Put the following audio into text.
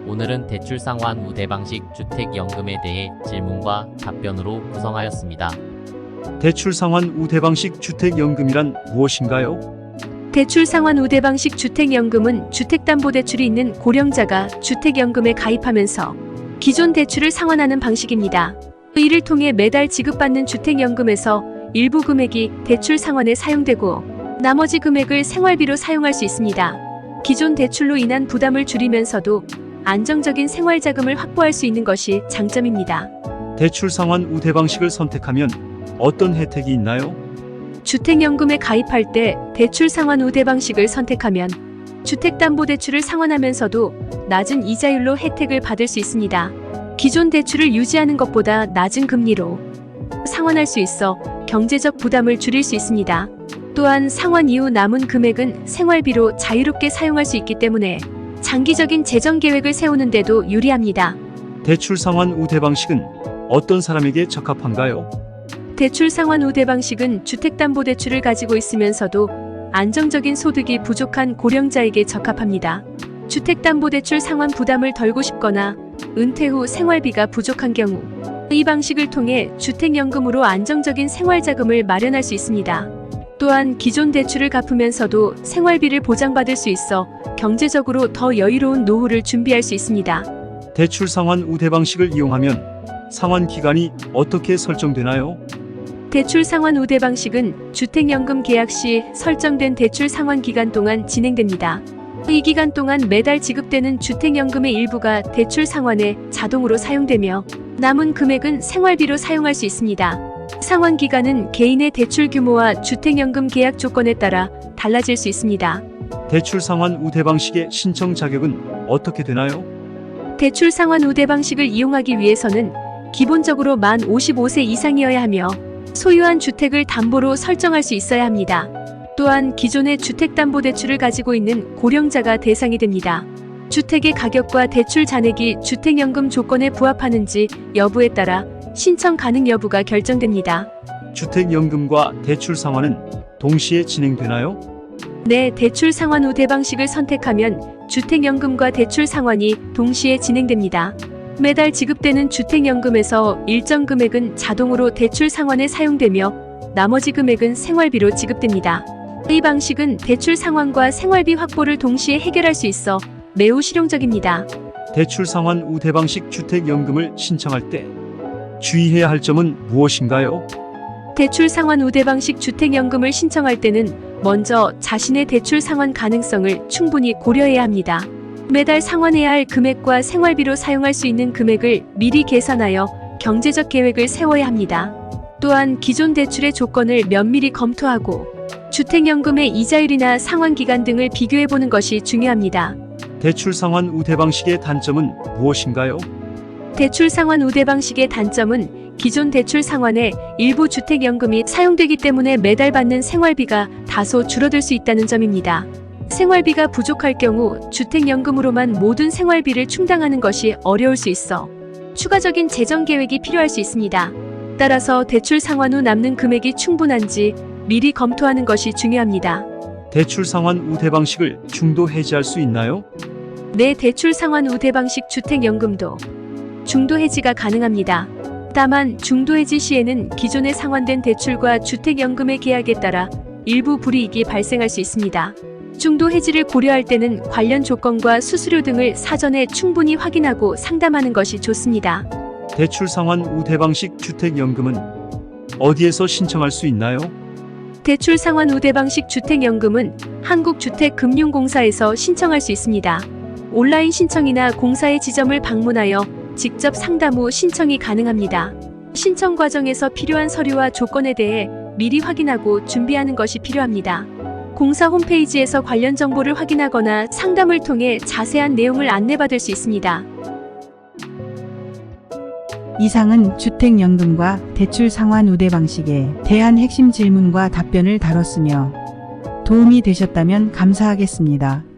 오늘은 대출 상환 후 대방식 주택연금에 대해 질문과 답변으로 구성하였습니다. 대출 상환 우대 방식 주택연금이란 무엇인가요? 대출 상환 우대 방식 주택연금은 주택담보대출이 있는 고령자가 주택연금에 가입하면서 기존 대출을 상환하는 방식입니다. 이를 통해 매달 지급받는 주택연금에서 일부 금액이 대출 상환에 사용되고 나머지 금액을 생활비로 사용할 수 있습니다. 기존 대출로 인한 부담을 줄이면서도 안정적인 생활자금을 확보할 수 있는 것이 장점입니다. 대출 상환 우대 방식을 선택하면 어떤 혜택이 있나요? 주택연금에 가입할 때 대출 상환 우대 방식을 선택하면 주택담보대출을 상환하면서도 낮은 이자율로 혜택을 받을 수 있습니다. 기존 대출을 유지하는 것보다 낮은 금리로 상환할 수 있어 경제적 부담을 줄일 수 있습니다. 또한 상환 이후 남은 금액은 생활비로 자유롭게 사용할 수 있기 때문에 장기적인 재정 계획을 세우는 데도 유리합니다. 대출 상환 우대 방식은 어떤 사람에게 적합한가요? 대출 상환 우대 방식은 주택담보대출을 가지고 있으면서도 안정적인 소득이 부족한 고령자에게 적합합니다. 주택담보대출 상환 부담을 덜고 싶거나 은퇴 후 생활비가 부족한 경우 이 방식을 통해 주택연금으로 안정적인 생활자금을 마련할 수 있습니다. 또한 기존 대출을 갚으면서도 생활비를 보장받을 수 있어 경제적으로 더 여유로운 노후를 준비할 수 있습니다. 대출 상환 우대 방식을 이용하면 상환 기간이 어떻게 설정되나요? 대출 상환 우대 방식은 주택연금 계약 시 설정된 대출 상환 기간 동안 진행됩니다. 이 기간 동안 매달 지급되는 주택연금의 일부가 대출 상환에 자동으로 사용되며 남은 금액은 생활비로 사용할 수 있습니다. 상환 기간은 개인의 대출 규모와 주택연금 계약 조건에 따라 달라질 수 있습니다. 대출 상환 우대 방식의 신청 자격은 어떻게 되나요? 대출 상환 우대 방식을 이용하기 위해서는 기본적으로 만 55세 이상이어야 하며 소유한 주택을 담보로 설정할 수 있어야 합니다. 또한 기존의 주택담보대출을 가지고 있는 고령자가 대상이 됩니다. 주택의 가격과 대출 잔액이 주택연금 조건에 부합하는지 여부에 따라 신청 가능 여부가 결정됩니다. 주택연금과 대출 상환은 동시에 진행되나요? 네, 대출 상환 우대 방식을 선택하면 주택연금과 대출 상환이 동시에 진행됩니다. 매달 지급되는 주택연금에서 일정 금액은 자동으로 대출 상환에 사용되며 나머지 금액은 생활비로 지급됩니다. 이 방식은 대출 상환과 생활비 확보를 동시에 해결할 수 있어 매우 실용적입니다. 대출 상환 우대 방식 주택연금을 신청할 때 주의해야 할 점은 무엇인가요? 대출 상환 우대 방식 주택연금을 신청할 때는 먼저 자신의 대출 상환 가능성을 충분히 고려해야 합니다. 매달 상환해야 할 금액과 생활비로 사용할 수 있는 금액을 미리 계산하여 경제적 계획을 세워야 합니다. 또한 기존 대출의 조건을 면밀히 검토하고 주택연금의 이자율이나 상환기간 등을 비교해보는 것이 중요합니다. 대출 상환 우대 방식의 단점은 무엇인가요? 대출 상환 우대 방식의 단점은 기존 대출 상환에 일부 주택연금이 사용되기 때문에 매달 받는 생활비가 다소 줄어들 수 있다는 점입니다. 생활비가 부족할 경우 주택연금으로만 모든 생활비를 충당하는 것이 어려울 수 있어 추가적인 재정 계획이 필요할 수 있습니다. 따라서 대출 상환 후 남는 금액이 충분한지 미리 검토하는 것이 중요합니다. 대출 상환 우대 방식을 중도 해지할 수 있나요? 네, 대출 상환 우대 방식 주택연금도 중도 해지가 가능합니다. 다만 중도 해지 시에는 기존에 상환된 대출과 주택연금의 계약에 따라 일부 불이익이 발생할 수 있습니다. 중도 해지를 고려할 때는 관련 조건과 수수료 등을 사전에 충분히 확인하고 상담하는 것이 좋습니다. 대출 상환 우대 방식 주택연금은 어디에서 신청할 수 있나요? 대출 상환 우대 방식 주택연금은 한국주택금융공사에서 신청할 수 있습니다. 온라인 신청이나 공사의 지점을 방문하여 직접 상담 후 신청이 가능합니다. 신청 과정에서 필요한 서류와 조건에 대해 미리 확인하고 준비하는 것이 필요합니다. 공사 홈페이지에서 관련 정보를 확인하거나 상담을 통해 자세한 내용을 안내받을 수 있습니다. 이상은 주택연금과 대출 상환 우대 방식에 대한 핵심 질문과 답변을 다뤘으며 도움이 되셨다면 감사하겠습니다.